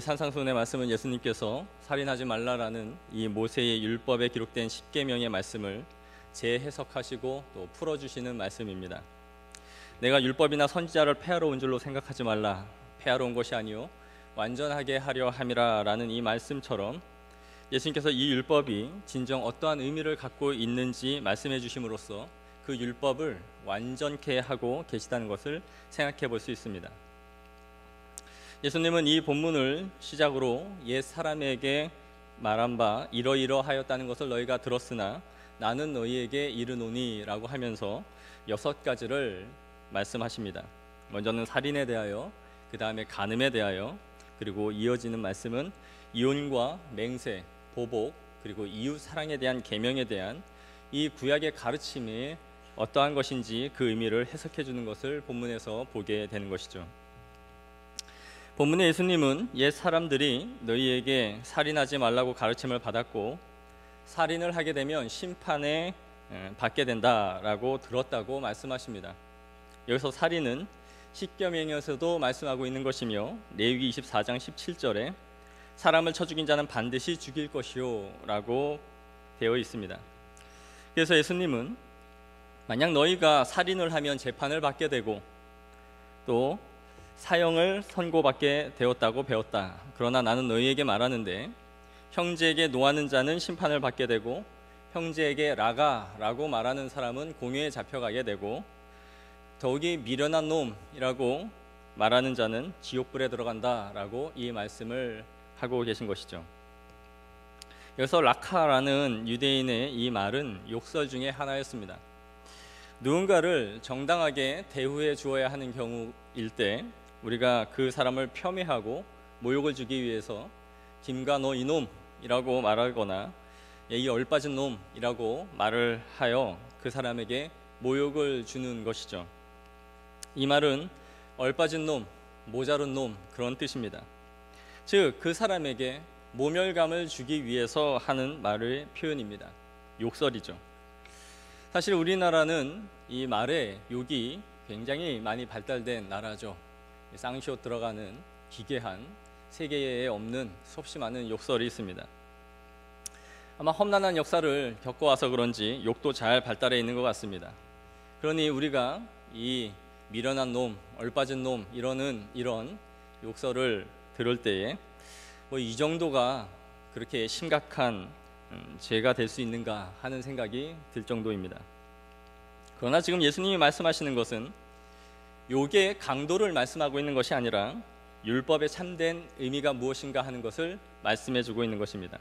이 산상수훈의 말씀은 예수님께서 살인하지 말라라는 이 모세의 율법에 기록된 십계명의 말씀을 재해석하시고 또 풀어주시는 말씀입니다. 내가 율법이나 선지자를 폐하러 온 줄로 생각하지 말라. 폐하러 온 것이 아니요 완전하게 하려 함이라 라는 이 말씀처럼 예수님께서 이 율법이 진정 어떠한 의미를 갖고 있는지 말씀해 주심으로써 그 율법을 완전케 하고 계시다는 것을 생각해 볼 수 있습니다. 예수님은 이 본문을 시작으로 옛 사람에게 말한 바 이러이러하였다는 것을 너희가 들었으나 나는 너희에게 이르노니 라고 하면서 6가지를 말씀하십니다. 먼저는 살인에 대하여, 그 다음에 간음에 대하여, 그리고 이어지는 말씀은 이혼과 맹세, 보복, 그리고 이웃 사랑에 대한 계명에 대한 이 구약의 가르침이 어떠한 것인지 그 의미를 해석해 주는 것을 본문에서 보게 되는 것이죠. 본문의 예수님은 옛 사람들이 너희에게 살인하지 말라고 가르침을 받았고 살인을 하게 되면 심판에 받게 된다라고 들었다고 말씀하십니다. 여기서 살인은 십계명에서도 말씀하고 있는 것이며 레위기 24장 17절에 사람을 쳐 죽인 자는 반드시 죽일 것이요 라고 되어 있습니다. 그래서 예수님은 만약 너희가 살인을 하면 재판을 받게 되고 또 사형을 선고받게 되었다고 배웠다. 그러나 나는 너희에게 말하는데 형제에게 노하는 자는 심판을 받게 되고 형제에게 라가라고 말하는 사람은 공회에 잡혀가게 되고 더욱이 미련한 놈이라고 말하는 자는 지옥불에 들어간다라고 이 말씀을 하고 계신 것이죠. 여기서 라카라는 유대인의 이 말은 욕설 중에 하나였습니다. 누군가를 정당하게 대우해 주어야 하는 경우일 때 우리가 그 사람을 폄훼하고 모욕을 주기 위해서 김가 너 이놈이라고 말하거나 이 얼빠진 놈이라고 말을 하여 그 사람에게 모욕을 주는 것이죠. 이 말은 얼빠진 놈, 모자른 놈 그런 뜻입니다. 즉 그 사람에게 모멸감을 주기 위해서 하는 말의 표현입니다. 욕설이죠. 사실 우리나라는 이 말에 욕이 굉장히 많이 발달된 나라죠. 쌍시옷 들어가는 기괴한 세계에 없는 수없이 많은 욕설이 있습니다. 아마 험난한 역사를 겪어와서 그런지 욕도 잘 발달해 있는 것 같습니다. 그러니 우리가 이 미련한 놈, 얼빠진 놈 이런 욕설을 들을 때에 이 정도가 그렇게 심각한 죄가 될 수 있는가 하는 생각이 들 정도입니다. 그러나 지금 예수님이 말씀하시는 것은 욕의 강도를 말씀하고 있는 것이 아니라 율법의 참된 의미가 무엇인가 하는 것을 말씀해 주고 있는 것입니다.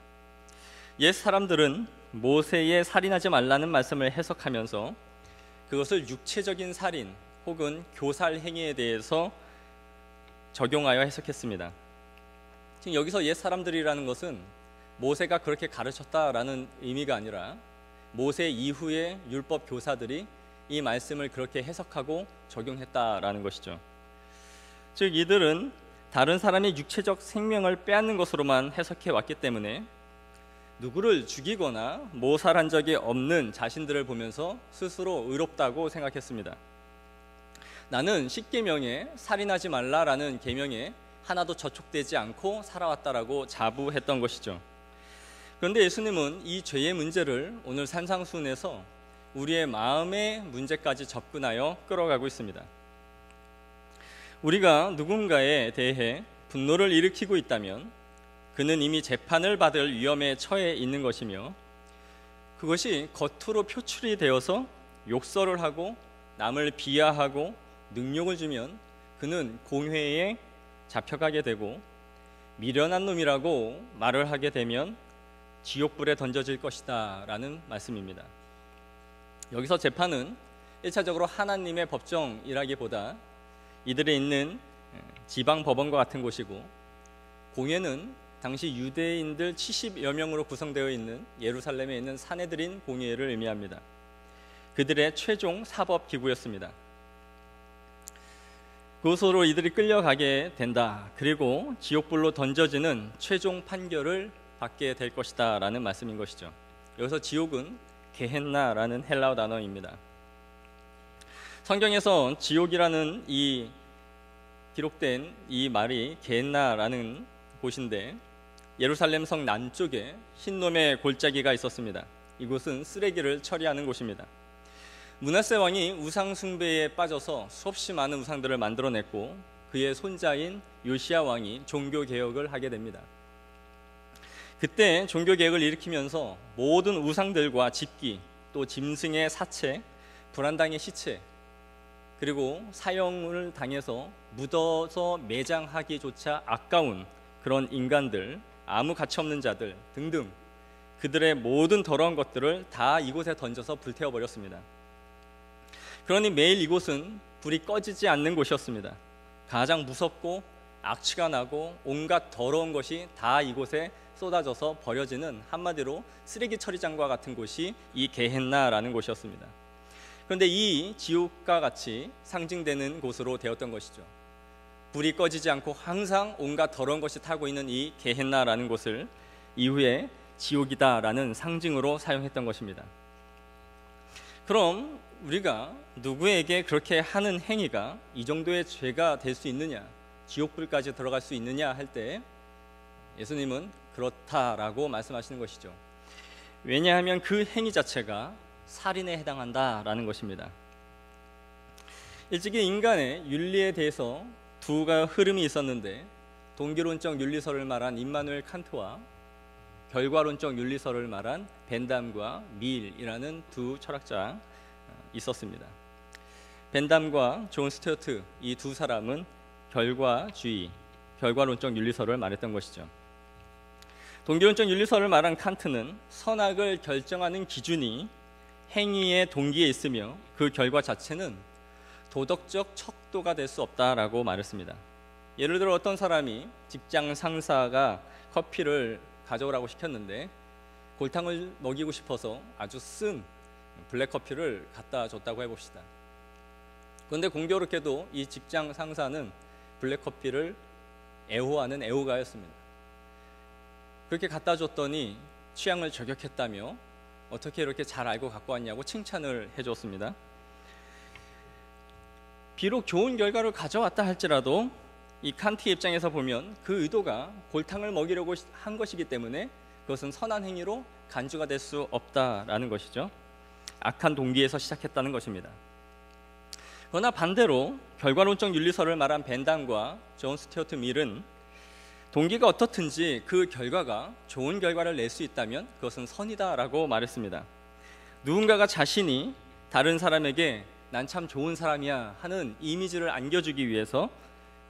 옛 사람들은 모세의 살인하지 말라는 말씀을 해석하면서 그것을 육체적인 살인 혹은 교살 행위에 대해서 적용하여 해석했습니다. 지금 여기서 옛 사람들이라는 것은 모세가 그렇게 가르쳤다라는 의미가 아니라 모세 이후의 율법 교사들이 이 말씀을 그렇게 해석하고 적용했다라는 것이죠. 즉 이들은 다른 사람의 육체적 생명을 빼앗는 것으로만 해석해 왔기 때문에 누구를 죽이거나 모살한 적이 없는 자신들을 보면서 스스로 의롭다고 생각했습니다. 나는 십계명에 살인하지 말라라는 계명에 하나도 저촉되지 않고 살아왔다라고 자부했던 것이죠. 그런데 예수님은 이 죄의 문제를 오늘 산상수훈에서 우리의 마음의 문제까지 접근하여 끌어가고 있습니다. 우리가 누군가에 대해 분노를 일으키고 있다면 그는 이미 재판을 받을 위험에 처해 있는 것이며 그것이 겉으로 표출이 되어서 욕설을 하고 남을 비하하고 능욕을 주면 그는 공회에 잡혀가게 되고 미련한 놈이라고 말을 하게 되면 지옥불에 던져질 것이다 라는 말씀입니다. 여기서 재판은 1차적으로 하나님의 법정이라기보다 이들이 있는 지방 법원과 같은 곳이고 공회는 당시 유대인들 70여 명으로 구성되어 있는 예루살렘에 있는 산헤드린 공회를 의미합니다. 그들의 최종 사법기구였습니다. 그곳으로 이들이 끌려가게 된다. 그리고 지옥불로 던져지는 최종 판결을 받게 될 것이다 라는 말씀인 것이죠. 여기서 지옥은 게헨나라는 헬라어 단어입니다. 성경에서 지옥이라는 이 기록된 이 말이 게헨나라는 곳인데 예루살렘 성 남쪽에 흰놈의 골짜기가 있었습니다. 이곳은 쓰레기를 처리하는 곳입니다. 므낫세 왕이 우상 숭배에 빠져서 수없이 많은 우상들을 만들어냈고 그의 손자인 요시야 왕이 종교 개혁을 하게 됩니다. 그때 종교 개혁을 일으키면서 모든 우상들과 집기, 또 짐승의 사체, 불안당의 시체, 그리고 사형을 당해서 묻어서 매장하기조차 아까운 그런 인간들, 아무 가치 없는 자들 등등 그들의 모든 더러운 것들을 다 이곳에 던져서 불태워버렸습니다. 그러니 매일 이곳은 불이 꺼지지 않는 곳이었습니다. 가장 무섭고 악취가 나고 온갖 더러운 것이 다 이곳에 쏟아져서 버려지는, 한마디로 쓰레기 처리장과 같은 곳이 이 게헨나라는 곳이었습니다. 그런데 이 지옥과 같이 상징되는 곳으로 되었던 것이죠. 불이 꺼지지 않고 항상 온갖 더러운 것이 타고 있는 이 게헨나라는 곳을 이후에 지옥이다라는 상징으로 사용했던 것입니다. 그럼 우리가 누구에게 그렇게 하는 행위가 이 정도의 죄가 될 수 있느냐, 지옥불까지 들어갈 수 있느냐 할 때 예수님은 그렇다라고 말씀하시는 것이죠. 왜냐하면 그 행위 자체가 살인에 해당한다라는 것입니다. 일찍이 인간의 윤리에 대해서 두 흐름이 있었는데, 동기론적 윤리설을 말한 임마누엘 칸트와 결과론적 윤리설을 말한 벤담과 밀이라는 두 철학자 있었습니다. 벤담과 존 스튜어트, 이 두 사람은 결과주의, 결과론적 윤리설을 말했던 것이죠. 동기론적 윤리설을 말한 칸트는 선악을 결정하는 기준이 행위의 동기에 있으며 그 결과 자체는 도덕적 척도가 될 수 없다라고 말했습니다. 예를 들어 어떤 사람이 직장 상사가 커피를 가져오라고 시켰는데 골탕을 먹이고 싶어서 아주 쓴 블랙커피를 갖다 줬다고 해봅시다. 그런데 공교롭게도 이 직장 상사는 블랙커피를 애호하는 애호가였습니다. 그렇게 갖다 줬더니 취향을 저격했다며 어떻게 이렇게 잘 알고 갖고 왔냐고 칭찬을 해줬습니다. 비록 좋은 결과를 가져왔다 할지라도 이 칸트의 입장에서 보면 그 의도가 골탕을 먹이려고 한 것이기 때문에 그것은 선한 행위로 간주가 될 수 없다라는 것이죠. 악한 동기에서 시작했다는 것입니다. 그러나 반대로 결과론적 윤리설을 말한 벤담과 존 스튜어트 밀은 동기가 어떻든지 그 결과가 좋은 결과를 낼 수 있다면 그것은 선이다라고 말했습니다. 누군가가 자신이 다른 사람에게 난 참 좋은 사람이야 하는 이미지를 안겨주기 위해서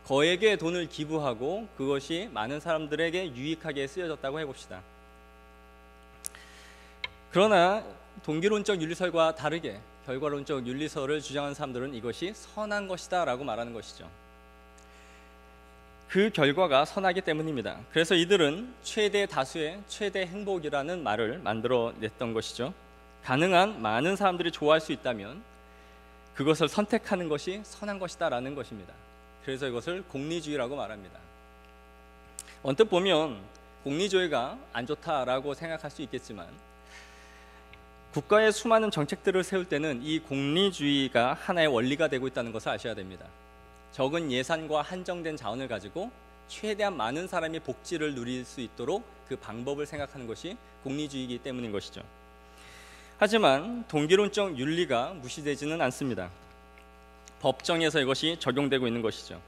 거액의 돈을 기부하고 그것이 많은 사람들에게 유익하게 쓰여졌다고 해봅시다. 그러나 동기론적 윤리설과 다르게 결과론적 윤리설을 주장하는 사람들은 이것이 선한 것이다 라고 말하는 것이죠. 그 결과가 선하기 때문입니다. 그래서 이들은 최대 다수의 최대 행복이라는 말을 만들어냈던 것이죠. 가능한 많은 사람들이 좋아할 수 있다면 그것을 선택하는 것이 선한 것이다 라는 것입니다. 그래서 이것을 공리주의라고 말합니다. 언뜻 보면 공리주의가 안 좋다라고 생각할 수 있겠지만 국가의 수많은 정책들을 세울 때는 이 공리주의가 하나의 원리가 되고 있다는 것을 아셔야 됩니다. 적은 예산과 한정된 자원을 가지고 최대한 많은 사람이 복지를 누릴 수 있도록 그 방법을 생각하는 것이 공리주의이기 때문인 것이죠. 하지만 동기론적 윤리가 무시되지는 않습니다. 법정에서 이것이 적용되고 있는 것이죠.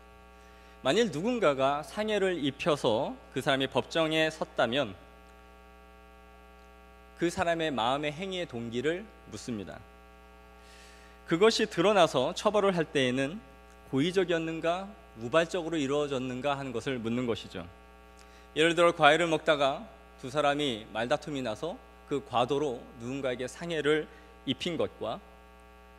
만일 누군가가 상해를 입혀서 그 사람이 법정에 섰다면 그 사람의 마음의 행위의 동기를 묻습니다. 그것이 드러나서 처벌을 할 때에는 고의적이었는가, 우발적으로 이루어졌는가 하는 것을 묻는 것이죠. 예를 들어 과일을 먹다가 두 사람이 말다툼이 나서 그 과도로 누군가에게 상해를 입힌 것과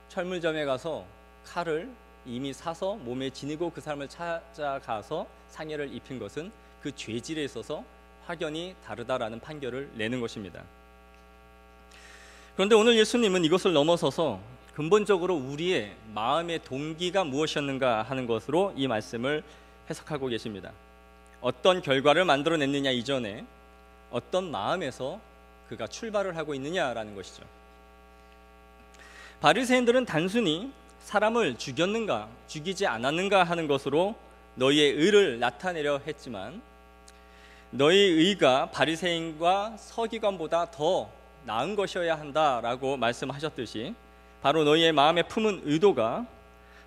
철물점에 가서 칼을 이미 사서 몸에 지니고 그 사람을 찾아가서 상해를 입힌 것은 그 죄질에 있어서 확연히 다르다라는 판결을 내는 것입니다. 그런데 오늘 예수님은 이것을 넘어서서 근본적으로 우리의 마음의 동기가 무엇이었는가 하는 것으로 이 말씀을 해석하고 계십니다. 어떤 결과를 만들어냈느냐 이전에 어떤 마음에서 그가 출발을 하고 있느냐라는 것이죠. 바리새인들은 단순히 사람을 죽였는가 죽이지 않았는가 하는 것으로 너희의 의를 나타내려 했지만 너희 의가 바리새인과 서기관보다 더 나은 것이어야 한다라고 말씀하셨듯이 바로 너희의 마음에 품은 의도가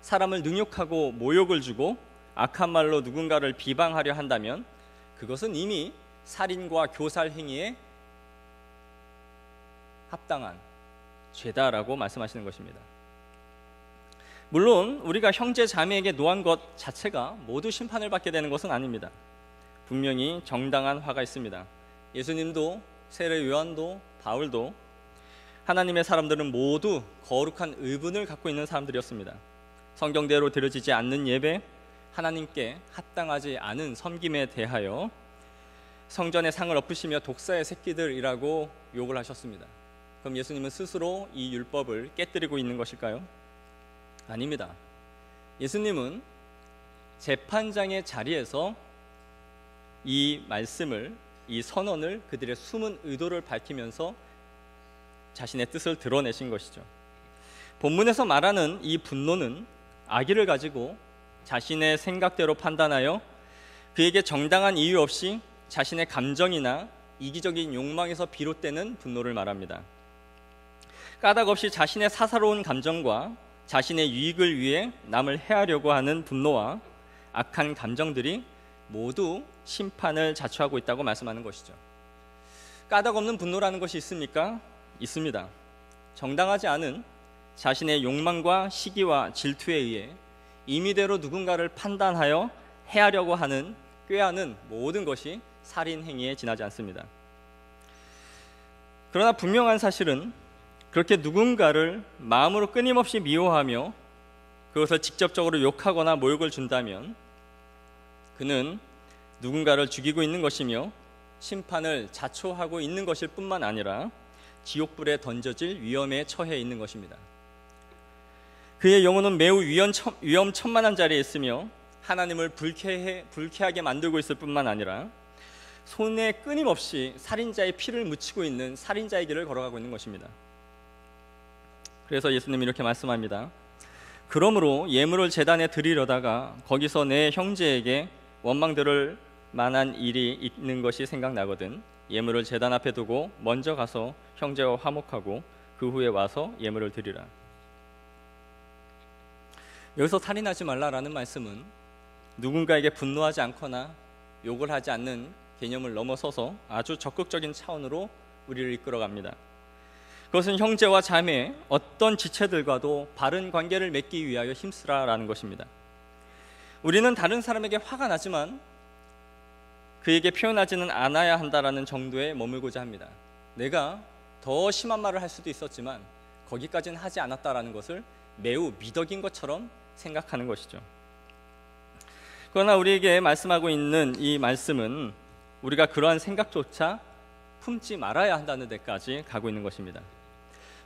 사람을 능욕하고 모욕을 주고 악한 말로 누군가를 비방하려 한다면 그것은 이미 살인과 교살 행위에 합당한 죄다라고 말씀하시는 것입니다. 물론 우리가 형제 자매에게 노한 것 자체가 모두 심판을 받게 되는 것은 아닙니다. 분명히 정당한 화가 있습니다. 예수님도 세례 요한도 바울도 하나님의 사람들은 모두 거룩한 의분을 갖고 있는 사람들이었습니다. 성경대로 드려지지 않는 예배, 하나님께 합당하지 않은 섬김에 대하여 성전에 상을 엎으시며 독사의 새끼들이라고 욕을 하셨습니다. 그럼 예수님은 스스로 이 율법을 깨뜨리고 있는 것일까요? 아닙니다. 예수님은 재판장의 자리에서 이 말씀을, 이 선언을, 그들의 숨은 의도를 밝히면서 자신의 뜻을 드러내신 것이죠. 본문에서 말하는 이 분노는 악의를 가지고 자신의 생각대로 판단하여 그에게 정당한 이유 없이 자신의 감정이나 이기적인 욕망에서 비롯되는 분노를 말합니다. 까닭 없이 자신의 사사로운 감정과 자신의 유익을 위해 남을 해하려고 하는 분노와 악한 감정들이 모두 심판을 자초하고 있다고 말씀하는 것이죠. 까닭 없는 분노라는 것이 있습니까? 있습니다. 정당하지 않은 자신의 욕망과 시기와 질투에 의해 임의대로 누군가를 판단하여 해하려고 하는 꾀하는 모든 것이 살인 행위에 지나지 않습니다. 그러나 분명한 사실은 그렇게 누군가를 마음으로 끊임없이 미워하며 그것을 직접적으로 욕하거나 모욕을 준다면 그는 누군가를 죽이고 있는 것이며 심판을 자초하고 있는 것일 뿐만 아니라 지옥불에 던져질 위험에 처해 있는 것입니다. 그의 영혼은 매우 위험천만한 자리에 있으며 하나님을 불쾌하게 만들고 있을 뿐만 아니라 손에 끊임없이 살인자의 피를 묻히고 있는 살인자의 길을 걸어가고 있는 것입니다. 그래서 예수님이 이렇게 말씀합니다. 그러므로 예물을 제단에 드리려다가 거기서 내 형제에게 원망들을 만한 일이 있는 것이 생각나거든 예물을 제단 앞에 두고 먼저 가서 형제와 화목하고 그 후에 와서 예물을 드리라. 여기서 살인하지 말라라는 말씀은 누군가에게 분노하지 않거나 욕을 하지 않는 개념을 넘어서서 아주 적극적인 차원으로 우리를 이끌어갑니다. 그것은 형제와 자매 어떤 지체들과도 바른 관계를 맺기 위하여 힘쓰라라는 것입니다. 우리는 다른 사람에게 화가 나지만 그에게 표현하지는 않아야 한다라는 정도에 머물고자 합니다. 내가 더 심한 말을 할 수도 있었지만 거기까지는 하지 않았다라는 것을 매우 미덕인 것처럼 생각하는 것이죠. 그러나 우리에게 말씀하고 있는 이 말씀은 우리가 그러한 생각조차 품지 말아야 한다는 데까지 가고 있는 것입니다.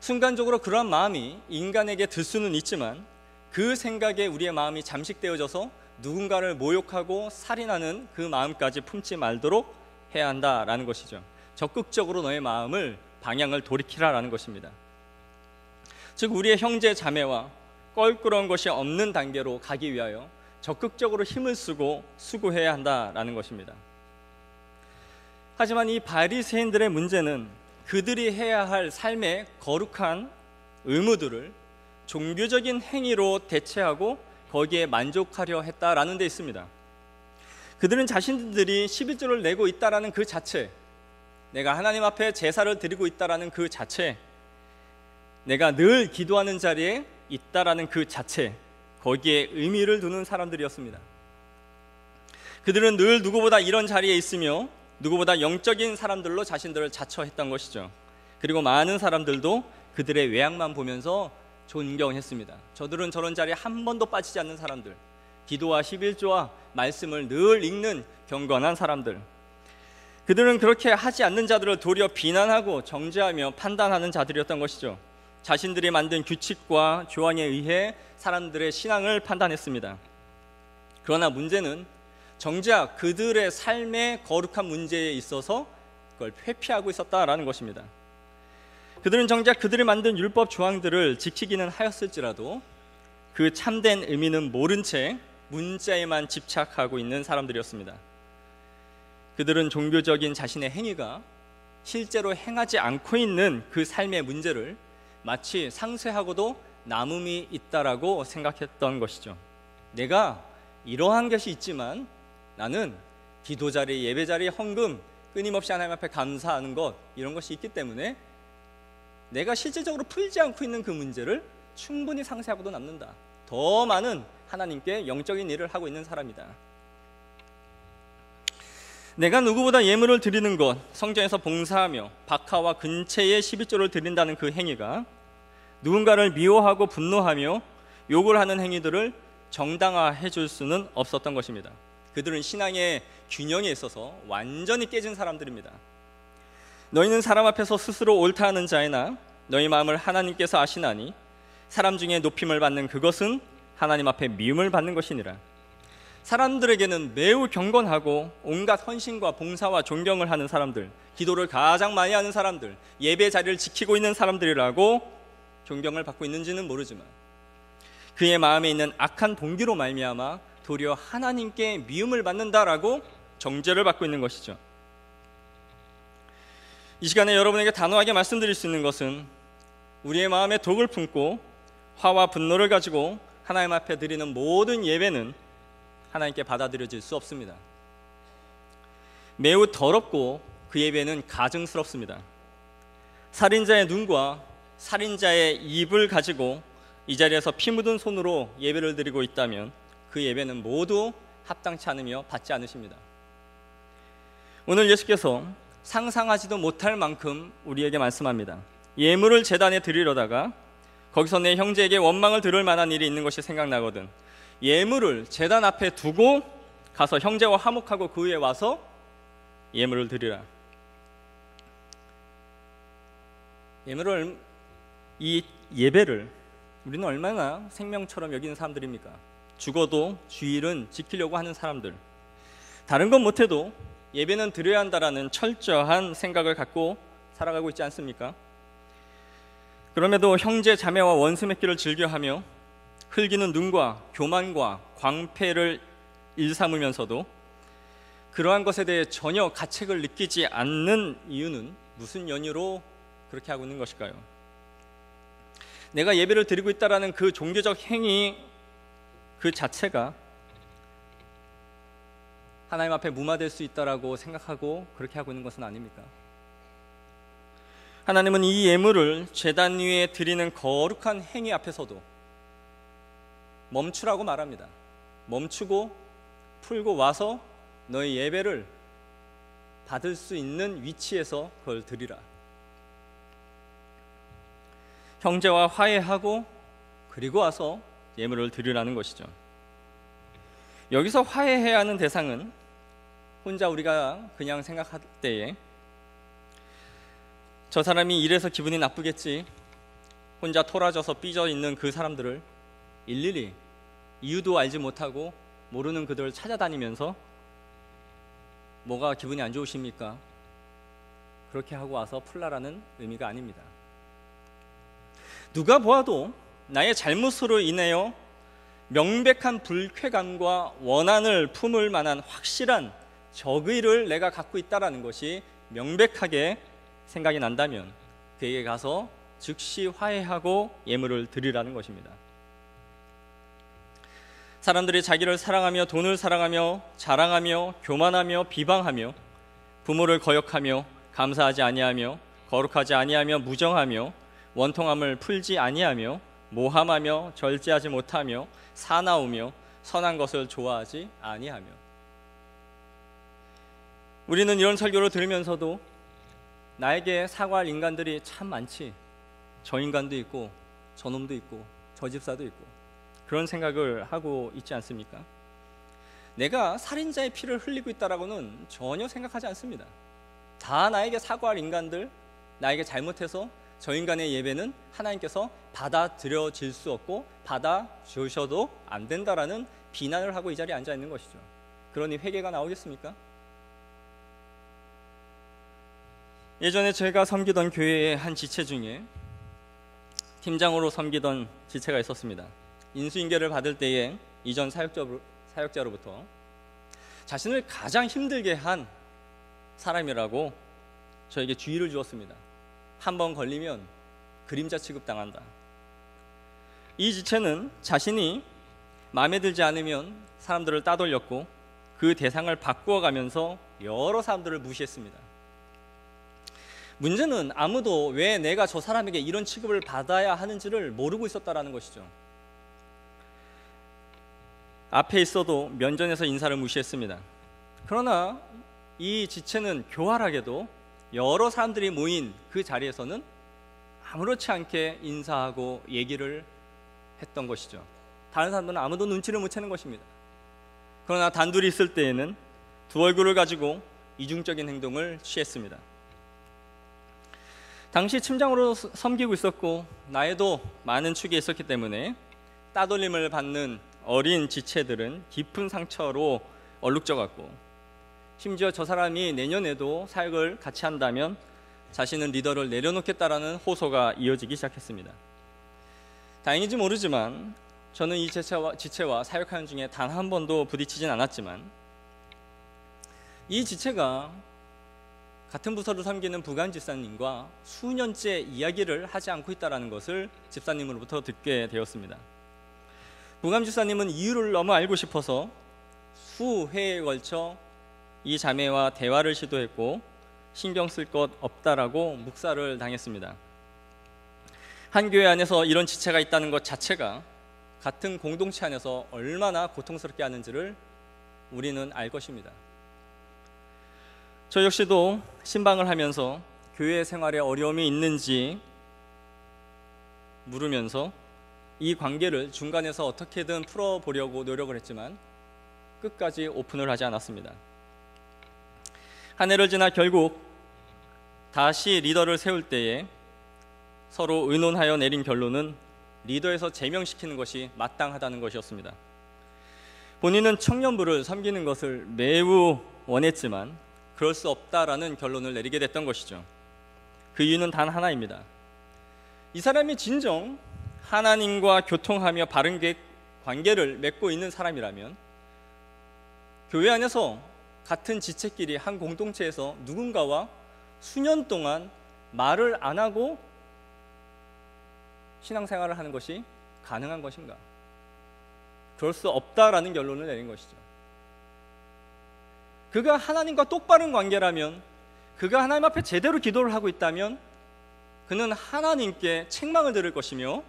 순간적으로 그러한 마음이 인간에게 들 수는 있지만 그 생각에 우리의 마음이 잠식되어져서 누군가를 모욕하고 살인하는 그 마음까지 품지 말도록 해야 한다라는 것이죠. 적극적으로 너의 마음을 방향을 돌이키라라는 것입니다. 즉 우리의 형제 자매와 껄끄러운 것이 없는 단계로 가기 위하여 적극적으로 힘을 쓰고 수고해야 한다라는 것입니다. 하지만 이 바리새인들의 문제는 그들이 해야 할 삶의 거룩한 의무들을 종교적인 행위로 대체하고 거기에 만족하려 했다라는 데 있습니다. 그들은 자신들이 11조를 내고 있다라는 그 자체, 내가 하나님 앞에 제사를 드리고 있다라는 그 자체, 내가 늘 기도하는 자리에 있다라는 그 자체, 거기에 의미를 두는 사람들이었습니다. 그들은 늘 누구보다 이런 자리에 있으며 누구보다 영적인 사람들로 자신들을 자처했던 것이죠. 그리고 많은 사람들도 그들의 외양만 보면서 존경했습니다. 저들은 저런 자리에 한 번도 빠지지 않는 사람들, 기도와 11조와 말씀을 늘 읽는 경건한 사람들, 그들은 그렇게 하지 않는 자들을 도리어 비난하고 정죄하며 판단하는 자들이었던 것이죠. 자신들이 만든 규칙과 조항에 의해 사람들의 신앙을 판단했습니다. 그러나 문제는 정작 그들의 삶의 거룩한 문제에 있어서 그걸 회피하고 있었다라는 것입니다. 그들은 정작 그들이 만든 율법 조항들을 지키기는 하였을지라도 그 참된 의미는 모른 채 문자에만 집착하고 있는 사람들이었습니다. 그들은 종교적인 자신의 행위가 실제로 행하지 않고 있는 그 삶의 문제를 마치 상쇄하고도 남음이 있다라고 생각했던 것이죠. 내가 이러한 것이 있지만 나는 기도 자리, 예배 자리, 헌금, 끊임없이 하나님 앞에 감사하는 것, 이런 것이 있기 때문에 내가 실질적으로 풀지 않고 있는 그 문제를 충분히 상쇄하고도 남는다. 더 많은 하나님께 영적인 일을 하고 있는 사람이다. 내가 누구보다 예물을 드리는 것, 성전에서 봉사하며 박하와 근체의 12조를 드린다는 그 행위가 누군가를 미워하고 분노하며 욕을 하는 행위들을 정당화해 줄 수는 없었던 것입니다. 그들은 신앙의 균형에 있어서 완전히 깨진 사람들입니다. 너희는 사람 앞에서 스스로 옳다 하는 자이나 너희 마음을 하나님께서 아시나니 사람 중에 높임을 받는 그것은 하나님 앞에 미움을 받는 것이니라. 사람들에게는 매우 경건하고 온갖 헌신과 봉사와 존경을 하는 사람들, 기도를 가장 많이 하는 사람들, 예배 자리를 지키고 있는 사람들이라고 존경을 받고 있는지는 모르지만 그의 마음에 있는 악한 동기로 말미암아 도리어 하나님께 미움을 받는다라고 정죄를 받고 있는 것이죠. 이 시간에 여러분에게 단호하게 말씀드릴 수 있는 것은 우리의 마음에 독을 품고 화와 분노를 가지고 하나님 앞에 드리는 모든 예배는 하나님께 받아들여질 수 없습니다. 매우 더럽고 그 예배는 가증스럽습니다. 살인자의 눈과 살인자의 입을 가지고 이 자리에서 피 묻은 손으로 예배를 드리고 있다면 그 예배는 모두 합당치 않으며 받지 않으십니다. 오늘 예수께서 상상하지도 못할 만큼 우리에게 말씀합니다. 예물을 제단에 드리려다가 거기서 내 형제에게 원망을 들을 만한 일이 있는 것이 생각나거든 예물을 제단 앞에 두고 가서 형제와 화목하고 그 후에 와서 예물을 드리라. 이 예배를 우리는 얼마나 생명처럼 여기는 사람들입니까? 죽어도 주일은 지키려고 하는 사람들, 다른 건 못해도 예배는 드려야 한다라는 철저한 생각을 갖고 살아가고 있지 않습니까? 그럼에도 형제 자매와 원수 맺기를 즐겨하며 흘기는 눈과 교만과 광패를 일삼으면서도 그러한 것에 대해 전혀 가책을 느끼지 않는 이유는 무슨 연유로 그렇게 하고 있는 것일까요? 내가 예배를 드리고 있다라는 그 종교적 행위 그 자체가 하나님 앞에 무마될 수 있다라고 생각하고 그렇게 하고 있는 것은 아닙니까? 하나님은 이 예물을 제단 위에 드리는 거룩한 행위 앞에서도 멈추라고 말합니다. 멈추고 풀고 와서 너의 예배를 받을 수 있는 위치에서 그걸 드리라. 형제와 화해하고 그리고 와서 예물을 드리라는 것이죠. 여기서 화해해야 하는 대상은 혼자 우리가 그냥 생각할 때에 저 사람이 이래서 기분이 나쁘겠지, 혼자 토라져서 삐져 있는 그 사람들을 일일이 이유도 알지 못하고 모르는 그들을 찾아다니면서 뭐가 기분이 안 좋으십니까? 그렇게 하고 와서 풀라라는 의미가 아닙니다. 누가 보아도 나의 잘못으로 인하여 명백한 불쾌감과 원한을 품을 만한 확실한 적의를 내가 갖고 있다는 것이 명백하게 생각이 난다면 그에게 가서 즉시 화해하고 예물을 드리라는 것입니다. 사람들이 자기를 사랑하며 돈을 사랑하며 자랑하며 교만하며 비방하며 부모를 거역하며 감사하지 아니하며 거룩하지 아니하며 무정하며 원통함을 풀지 아니하며 모함하며 절제하지 못하며 사나우며 선한 것을 좋아하지 아니하며. 우리는 이런 설교를 들으면서도 나에게 사과할 인간들이 참 많지, 저 인간도 있고 저 놈도 있고 저 집사도 있고, 그런 생각을 하고 있지 않습니까? 내가 살인자의 피를 흘리고 있다라고는 전혀 생각하지 않습니다. 다 나에게 사과할 인간들, 나에게 잘못해서 저 인간의 예배는 하나님께서 받아들여질 수 없고 받아주셔도 안 된다라는 비난을 하고 이 자리에 앉아 있는 것이죠. 그러니 회개가 나오겠습니까? 예전에 제가 섬기던 교회의 한 지체 중에 팀장으로 섬기던 지체가 있었습니다. 인수인계를 받을 때에 이전 사역자로부터 자신을 가장 힘들게 한 사람이라고 저에게 주의를 주었습니다. 한 번 걸리면 그림자 취급당한다. 이 지체는 자신이 마음에 들지 않으면 사람들을 따돌렸고 그 대상을 바꾸어가면서 여러 사람들을 무시했습니다. 문제는 아무도 왜 내가 저 사람에게 이런 취급을 받아야 하는지를 모르고 있었다라는 것이죠. 앞에 있어도 면전에서 인사를 무시했습니다. 그러나 이 지체는 교활하게도 여러 사람들이 모인 그 자리에서는 아무렇지 않게 인사하고 얘기를 했던 것이죠. 다른 사람들은 아무도 눈치를 못 채는 것입니다. 그러나 단둘이 있을 때에는 두 얼굴을 가지고 이중적인 행동을 취했습니다. 당시 팀장으로 섬기고 있었고 나에도 많은 축이 있었기 때문에 따돌림을 받는 어린 지체들은 깊은 상처로 얼룩져갔고, 심지어 저 사람이 내년에도 사역을 같이 한다면 자신은 리더를 내려놓겠다라는 호소가 이어지기 시작했습니다. 다행인지 모르지만 저는 이 지체와 사역하는 중에 단 한 번도 부딪히진 않았지만, 이 지체가 같은 부서를 섬기는 부관 집사님과 수년째 이야기를 하지 않고 있다는 것을 집사님으로부터 듣게 되었습니다. 부관 집사님은 이유를 너무 알고 싶어서 수회에 걸쳐 이 자매와 대화를 시도했고 신경 쓸 것 없다라고 묵살을 당했습니다. 한 교회 안에서 이런 지체가 있다는 것 자체가 같은 공동체 안에서 얼마나 고통스럽게 하는지를 우리는 알 것입니다. 저 역시도 신방을 하면서 교회 생활에 어려움이 있는지 물으면서 이 관계를 중간에서 어떻게든 풀어보려고 노력을 했지만 끝까지 오픈을 하지 않았습니다. 한 해를 지나 결국 다시 리더를 세울 때에 서로 의논하여 내린 결론은 리더에서 제명시키는 것이 마땅하다는 것이었습니다. 본인은 청년부를 섬기는 것을 매우 원했지만 그럴 수 없다라는 결론을 내리게 됐던 것이죠. 그 이유는 단 하나입니다. 이 사람이 진정 하나님과 교통하며 바른 관계를 맺고 있는 사람이라면 교회 안에서 같은 지체끼리 한 공동체에서 누군가와 수년 동안 말을 안 하고 신앙생활을 하는 것이 가능한 것인가? 그럴 수 없다라는 결론을 내린 것이죠. 그가 하나님과 똑바른 관계라면, 그가 하나님 앞에 제대로 기도를 하고 있다면 그는 하나님께 책망을 들을 것이며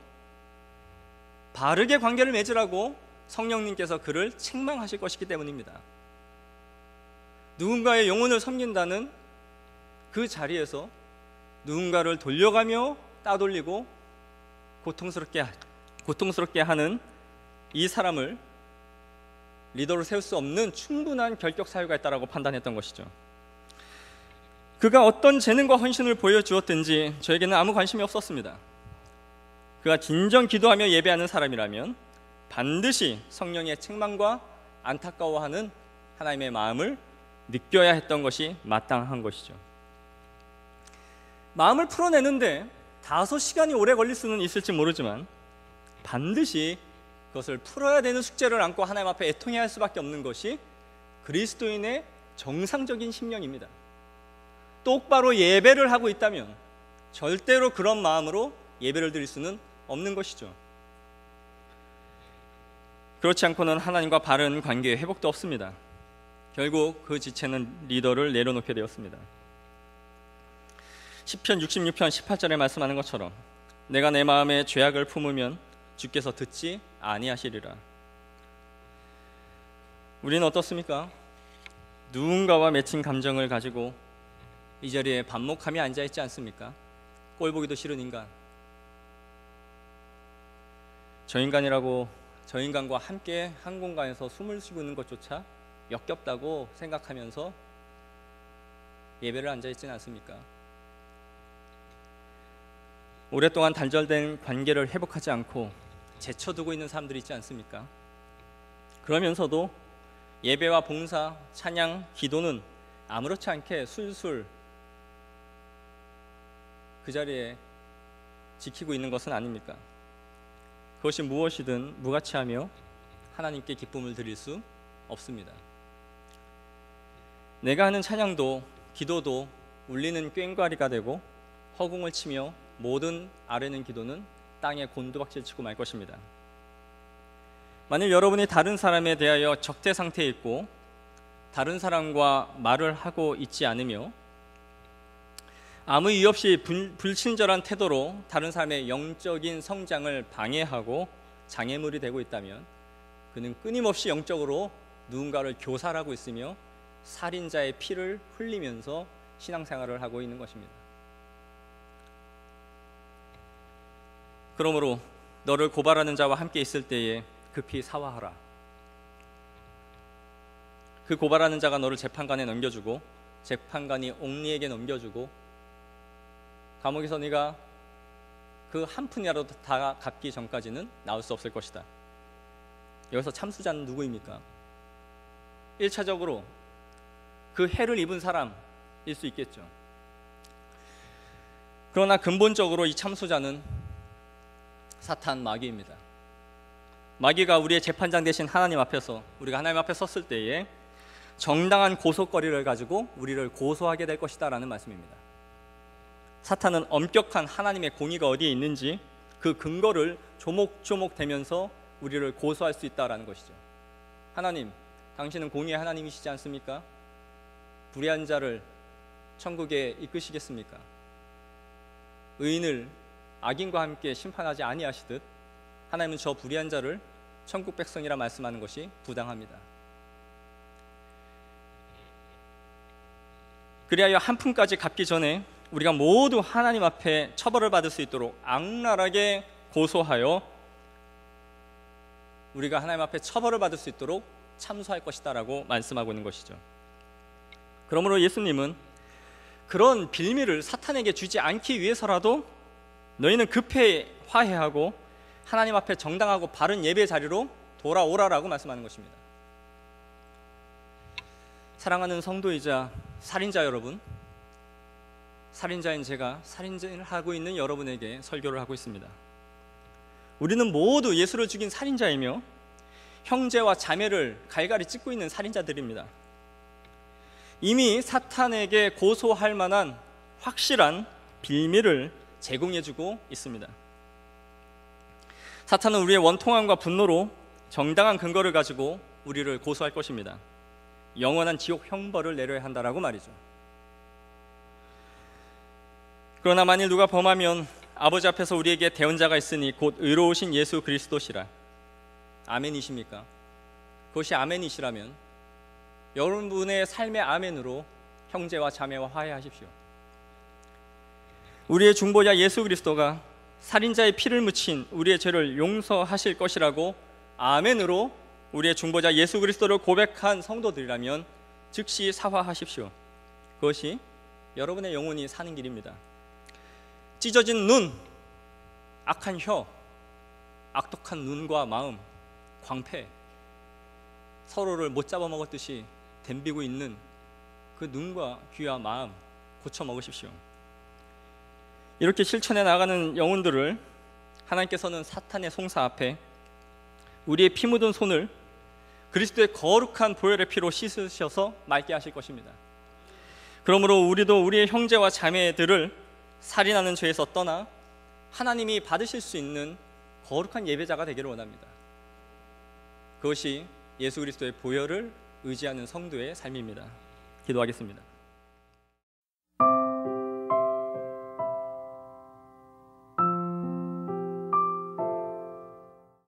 바르게 관계를 맺으라고 성령님께서 그를 책망하실 것이기 때문입니다. 누군가의 영혼을 섬긴다는 그 자리에서 누군가를 돌려가며 따돌리고 고통스럽게 하는 이 사람을 리더로 세울 수 없는 충분한 결격 사유가 있다고 판단했던 것이죠. 그가 어떤 재능과 헌신을 보여주었든지 저에게는 아무 관심이 없었습니다. 그가 진정 기도하며 예배하는 사람이라면 반드시 성령의 책망과 안타까워하는 하나님의 마음을 느껴야 했던 것이 마땅한 것이죠. 마음을 풀어내는데 다소 시간이 오래 걸릴 수는 있을지 모르지만 반드시 그것을 풀어야 되는 숙제를 안고 하나님 앞에 애통해야 할 수밖에 없는 것이 그리스도인의 정상적인 심령입니다. 똑바로 예배를 하고 있다면 절대로 그런 마음으로 예배를 드릴 수는 없는 것이죠. 그렇지 않고는 하나님과 바른 관계의 회복도 없습니다. 결국 그 지체는 리더를 내려놓게 되었습니다. 시편 66편 18절에 말씀하는 것처럼 내가 내 마음에 죄악을 품으면 주께서 듣지 아니하시리라. 우리는 어떻습니까? 누군가와 맺힌 감정을 가지고 이 자리에 반목하며 앉아있지 않습니까? 꼴 보기도 싫은 인간, 저 인간과 함께 한 공간에서 숨을 쉬고 있는 것조차 역겹다고 생각하면서 예배를 앉아있지는 않습니까? 오랫동안 단절된 관계를 회복하지 않고 제쳐두고 있는 사람들이 있지 않습니까? 그러면서도 예배와 봉사, 찬양, 기도는 아무렇지 않게 술술 그 자리에 지키고 있는 것은 아닙니까? 그것이 무엇이든 무가치하며 하나님께 기쁨을 드릴 수 없습니다. 내가 하는 찬양도 기도도 울리는 꽹과리가 되고 허공을 치며 모든 아뢰는 기도는 땅에 곤두박질 치고 말 것입니다. 만일 여러분이 다른 사람에 대하여 적대 상태에 있고 다른 사람과 말을 하고 있지 않으며 아무 이유 없이 불친절한 태도로 다른 사람의 영적인 성장을 방해하고 장애물이 되고 있다면 그는 끊임없이 영적으로 누군가를 교살하고 있으며 살인자의 피를 흘리면서 신앙생활을 하고 있는 것입니다. 그러므로 너를 고발하는 자와 함께 있을 때에 급히 사화하라. 그 고발하는 자가 너를 재판관에 넘겨주고 재판관이 옥리에게 넘겨주고 감옥에서 네가 그 한 푼이라도 다 갚기 전까지는 나올 수 없을 것이다. 여기서 참수자는 누구입니까? 1차적으로 그 해를 입은 사람일 수 있겠죠. 그러나 근본적으로 이 참수자는 사탄 마귀입니다. 마귀가 우리의 재판장 되신 하나님 앞에서 우리가 하나님 앞에 섰을 때에 정당한 고소거리를 가지고 우리를 고소하게 될 것이다 라는 말씀입니다. 사탄은 엄격한 하나님의 공의가 어디에 있는지 그 근거를 조목조목 대면서 우리를 고소할 수 있다라는 것이죠. 하나님, 당신은 공의의 하나님이시지 않습니까? 불의한 자를 천국에 이끄시겠습니까? 의인을 악인과 함께 심판하지 아니하시듯 하나님은 저 불의한 자를 천국 백성이라 말씀하는 것이 부당합니다. 그리하여 한 푼까지 갚기 전에 우리가 모두 하나님 앞에 처벌을 받을 수 있도록 악랄하게 고소하여 우리가 하나님 앞에 처벌을 받을 수 있도록 참소할 것이다 라고 말씀하고 있는 것이죠. 그러므로 예수님은 그런 빌미를 사탄에게 주지 않기 위해서라도 너희는 급히 화해하고 하나님 앞에 정당하고 바른 예배 자리로 돌아오라라고 말씀하는 것입니다. 사랑하는 성도이자 살인자 여러분, 살인자인 제가 살인을 하고 있는 여러분에게 설교를 하고 있습니다. 우리는 모두 예수를 죽인 살인자이며 형제와 자매를 갈갈이 찢고 있는 살인자들입니다. 이미 사탄에게 고소할 만한 확실한 빌미를 제공해주고 있습니다. 사탄은 우리의 원통함과 분노로 정당한 근거를 가지고 우리를 고소할 것입니다. 영원한 지옥 형벌을 내려야 한다라고 말이죠. 그러나 만일 누가 범하면 아버지 앞에서 우리에게 대언자가 있으니 곧 의로우신 예수 그리스도시라. 아멘이십니까? 그것이 아멘이시라면 여러분의 삶의 아멘으로 형제와 자매와 화해하십시오. 우리의 중보자 예수 그리스도가 살인자의 피를 묻힌 우리의 죄를 용서하실 것이라고 아멘으로 우리의 중보자 예수 그리스도를 고백한 성도들이라면 즉시 사화하십시오. 그것이 여러분의 영혼이 사는 길입니다. 찢어진 눈, 악한 혀, 악독한 눈과 마음, 광패, 서로를 못 잡아먹었듯이 덤비고 있는 그 눈과 귀와 마음 고쳐 먹으십시오. 이렇게 실천해 나가는 영혼들을 하나님께서는 사탄의 송사 앞에 우리의 피 묻은 손을 그리스도의 거룩한 보혈의 피로 씻으셔서 맑게 하실 것입니다. 그러므로 우리도 우리의 형제와 자매들을 살인하는 죄에서 떠나 하나님이 받으실 수 있는 거룩한 예배자가 되기를 원합니다. 그것이 예수 그리스도의 보혈을 의지하는 성도의 삶입니다. 기도하겠습니다.